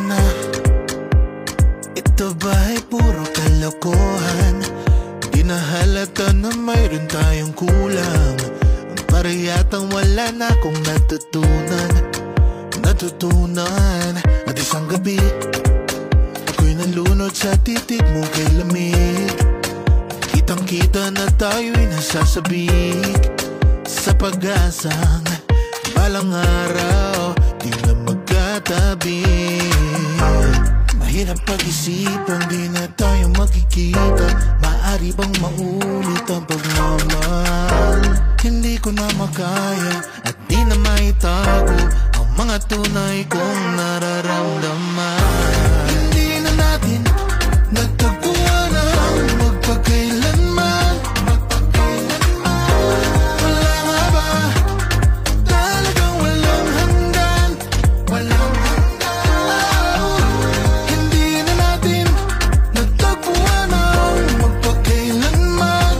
na, ito ba'y puro kalokohan? Di na halata na mayroon tayong kulang. Para yatang wala na akong natutunan. At isang gabi, ako'y nalunod sa titig mo kay lamig. Kitang kita na tayo'y nasasabik sa pag-asang balang araw di na magkatabi. Mahirap pag-isipan, di na tayo magkikita. Maaari bang maulit ang pagmamahal? Hindi ko na makaya at di na maitago ang mga tunay kong nararamdaman. Hindi na natin nagtagpuan ang magpagkailanman. Wala nga ba talagang walang hanggan? Walang hanggan. Hindi na natin nagtagpuan ang magpagkailanman.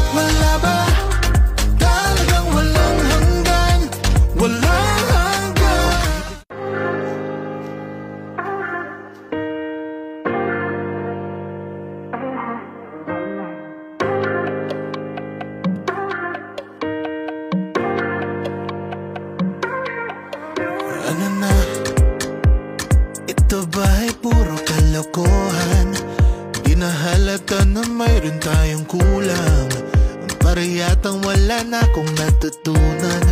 Wala ba talagang walang hanggan? Walang hanggan. Ano na, ito ba'y puro kalokohan? Di na halata na mayroon tayong kulang. Para yatang wala na akong natutunan.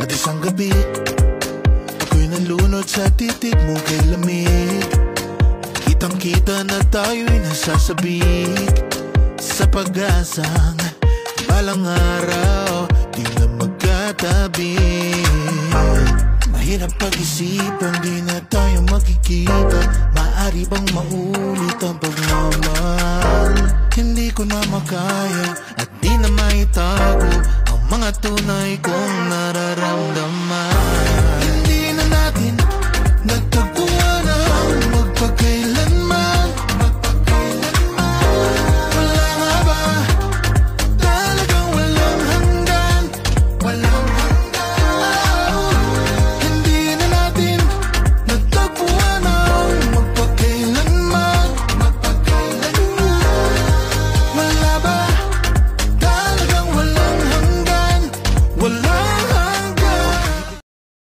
At isang gabi, ako'y nalunod sa titig mo kay lamig. Kitang kita na tayo'y nasasabik sa pag-asang balang araw di na magkatabi. Mahirap pag-isipan, di na tayo magkikita. Maaari bang maulit ang pagmamahal? Hindi ko na makaya